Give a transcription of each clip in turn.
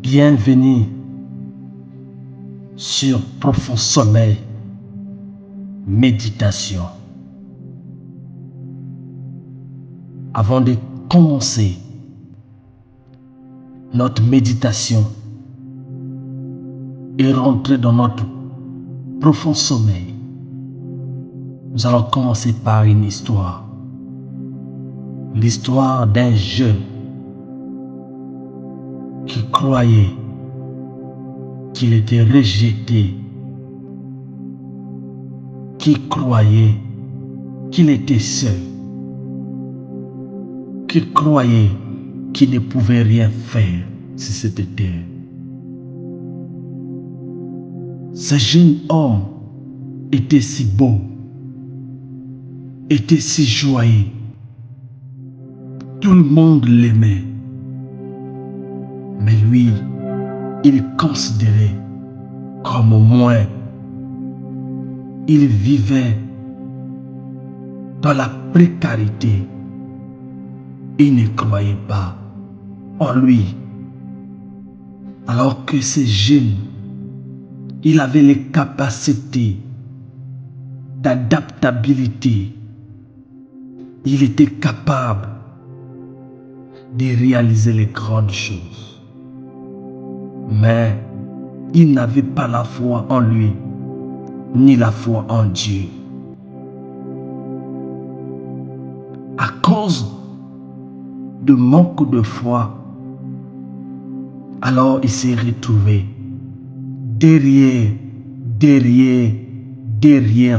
Bienvenue sur Profond Sommeil Méditation. Avant de commencer notre méditation et rentrer dans notre profond sommeil, nous allons commencer par une histoire. L'histoire d'un jeune qui croyait qu'il était rejeté, qui croyait qu'il était seul, qui croyait qu'il ne pouvait rien faire sur cette terre. Ce jeune homme était si beau, était si joyeux. Tout le monde l'aimait. Mais lui, il considérait comme moins. Il vivait dans la précarité. Il ne croyait pas en lui. Alors que ce jeune, il avait les capacités d'adaptabilité. Il était capable de réaliser les grandes choses. Mais il n'avait pas la foi en lui, ni la foi en Dieu. À cause de manque de foi, alors il s'est retrouvé derrière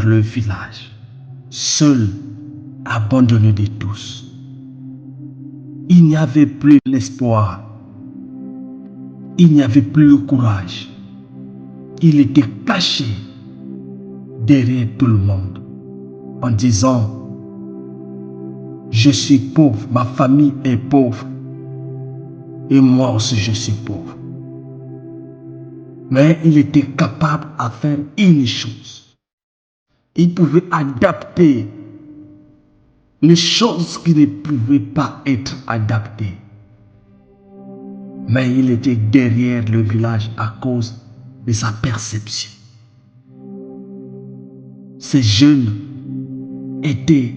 le village, seul, abandonné de tous. Il n'y avait plus l'espoir. Il n'y avait plus le courage. Il était caché derrière tout le monde en disant: je suis pauvre, ma famille est pauvre et moi aussi je suis pauvre. Mais il était capable à faire une chose. Il pouvait adapter les choses qui ne pouvaient pas être adaptées. Mais il était derrière le village à cause de sa perception. Ces jeunes étaient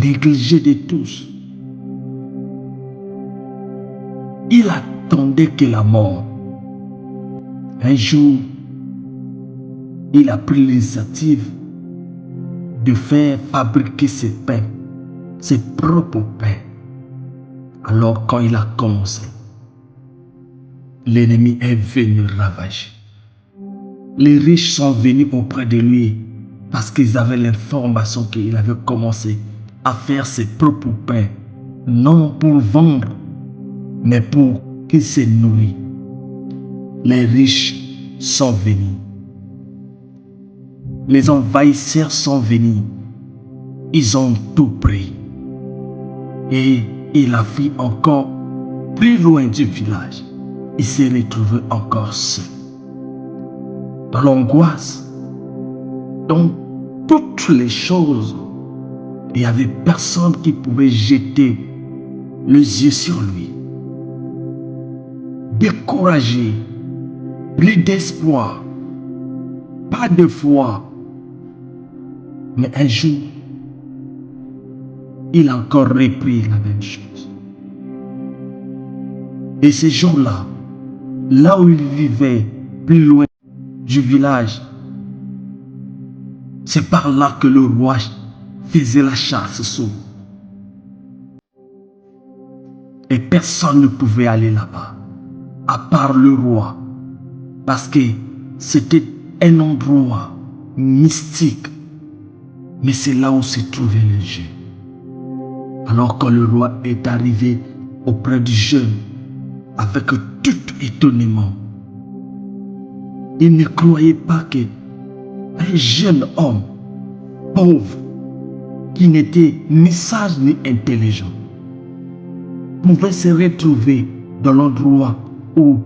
négligés de tous. Il attendait que la mort. Un jour, il a pris l'initiative de faire fabriquer ses pains, ses propres pains. Alors quand il a commencé, l'ennemi est venu ravager. Les riches sont venus auprès de lui parce qu'ils avaient l'information qu'il avait commencé à faire ses propres pains, non pour vendre, mais pour qu'il se nourrisse. Les riches sont venus. Les envahisseurs sont venus. Ils ont tout pris. Et il a fui encore plus loin du village. Il s'est retrouvé encore seul. Dans l'angoisse, dans toutes les choses, il n'y avait personne qui pouvait jeter les yeux sur lui. Découragé, plus d'espoir, pas de foi. Mais un jour, il a encore repris la même chose. Et ce jour-là, là où il vivait, plus loin du village, c'est par là que le roi faisait la chasse sur. Et personne ne pouvait aller là-bas, à part le roi, parce que c'était un endroit mystique. Mais c'est là où se trouvait le jeune. Alors que le roi est arrivé auprès du jeune, avec tout étonnement, il ne croyait pas qu'un jeune homme pauvre, qui n'était ni sage ni intelligent, pouvait se retrouver dans l'endroit où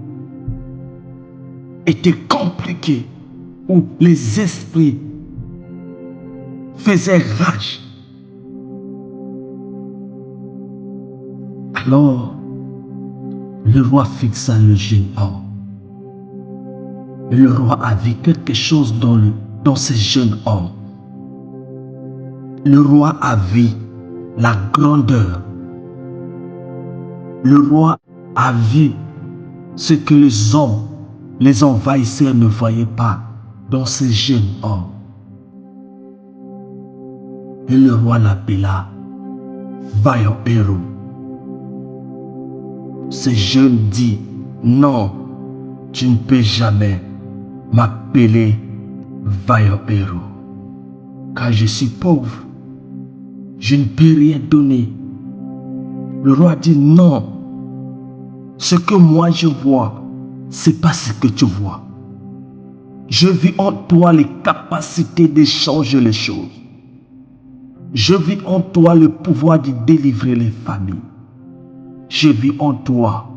était compliqué, où les esprits faisaient rage. Alors, Le roi fixa le jeune homme. Et le roi a vu quelque chose dans ce jeune homme. Le roi a vu la grandeur. Le roi a vu ce que les hommes, les envahisseurs ne voyaient pas dans ce jeune homme. Et le roi l'appela vaillant héros. Ce jeune dit, non, tu ne peux jamais m'appeler vaillant héros, car je suis pauvre, je ne peux rien donner. Le roi dit, non, ce que moi je vois, c'est pas ce que tu vois. Je vis en toi les capacités de changer les choses. Je vis en toi le pouvoir de délivrer les familles. Je vis en toi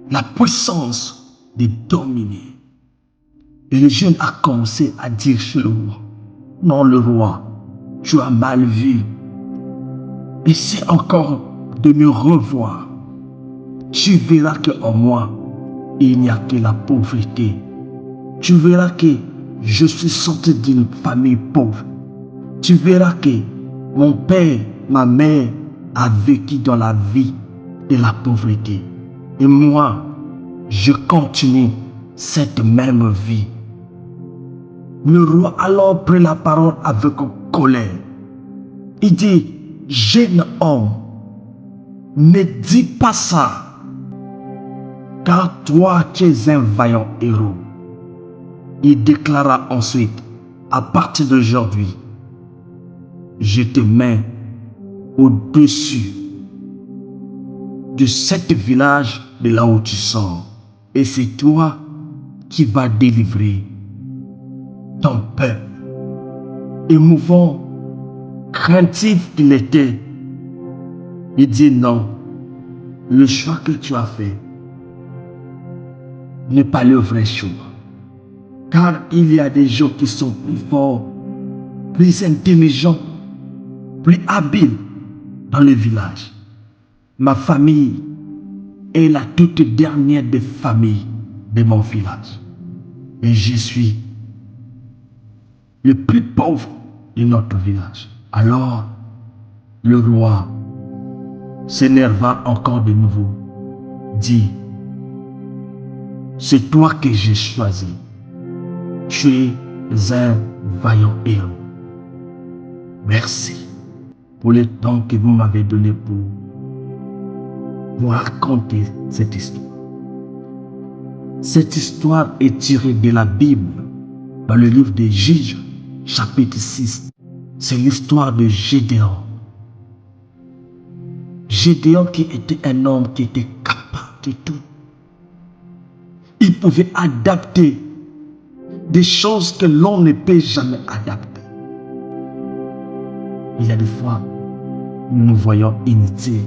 la puissance de dominer. Et le jeune a commencé à dire chez le roi, non le roi, tu as mal vu. Essaie encore de me revoir. Tu verras qu'en moi, il n'y a que la pauvreté. Tu verras que je suis sorti d'une famille pauvre. Tu verras que mon père, ma mère a vécu dans la vie de la pauvreté. Et moi, je continue cette même vie. Le roi alors prit la parole avec colère. Il dit, jeune homme, ne dis pas ça, car toi tu es un vaillant héros. Il déclara ensuite, à partir d'aujourd'hui, je te mets au-dessus de cet village de là où tu sors. Et c'est toi qui vas délivrer ton peuple. Émouvant, craintif qu'il était, il dit non, le choix que tu as fait n'est pas le vrai choix. Car il y a des gens qui sont plus forts, plus intelligents, plus habiles dans le village. Ma famille est la toute dernière des familles de mon village. Et je suis le plus pauvre de notre village. Alors, le roi s'énerva encore de nouveau, dit, c'est toi que j'ai choisi. Tu es un vaillant héros. Merci pour le temps que vous m'avez donné pour vous raconter cette histoire. Cette histoire est tirée de la Bible, dans le livre des Juges, chapitre 6. C'est l'histoire de Gédéon. Gédéon qui était un homme qui était capable de tout. Il pouvait adapter des choses que l'on ne peut jamais adapter. Il y a des fois, nous nous voyons inutiles.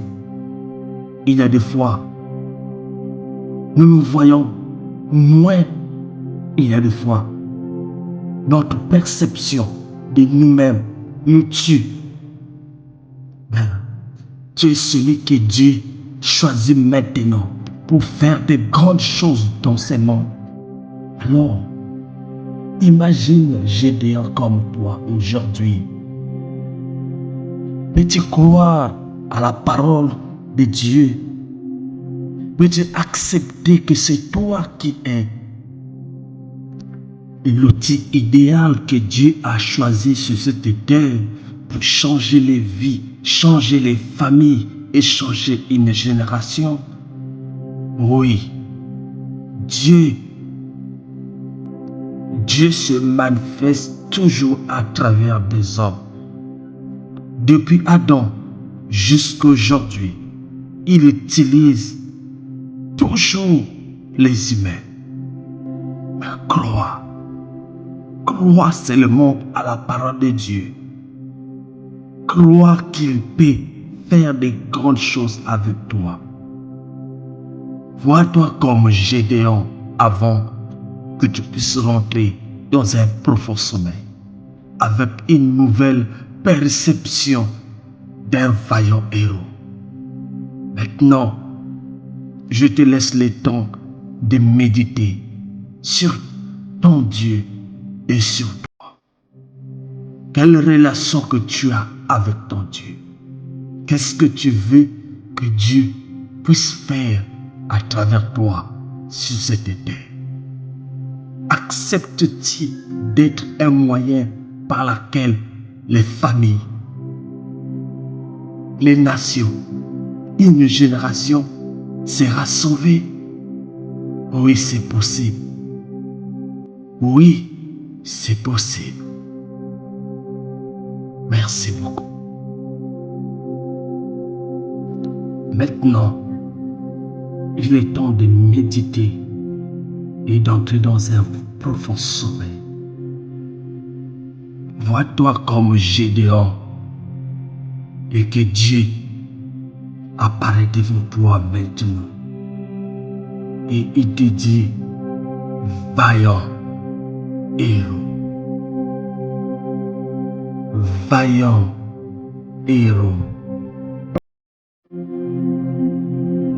Il y a des fois, nous nous voyons moins. Il y a des fois, notre perception de nous-mêmes nous tue. Mais tu es celui que Dieu choisit maintenant pour faire de grandes choses dans ce monde. Alors, imagine Gédéon comme toi aujourd'hui. Peux-tu croire à la parole de Dieu? Peux-tu accepter que c'est toi qui es l'outil idéal que Dieu a choisi sur cette terre pour changer les vies, changer les familles et changer une génération? Oui, Dieu se manifeste toujours à travers des hommes. Depuis Adam jusqu'à aujourd'hui, il utilise toujours les humains. Mais crois seulement à la parole de Dieu. Crois qu'il peut faire de grandes choses avec toi. Vois-toi comme Gédéon avant que tu puisses rentrer dans un profond sommeil avec une nouvelle perception d'un vaillant héros. Maintenant, je te laisse le temps de méditer sur ton Dieu et sur toi. Quelle relation que tu as avec ton Dieu? Qu'est-ce que tu veux que Dieu puisse faire à travers toi sur cette terre? Accepte-t-il d'être un moyen par lequel les familles, les nations, une génération sera sauvée? Oui, c'est possible. Oui, c'est possible. Merci beaucoup. Maintenant, il est temps de méditer et d'entrer dans un profond sommeil. Vois-toi comme Gédéon et que Dieu apparaît devant toi maintenant. Et il te dit, vaillant héros, vaillant héros.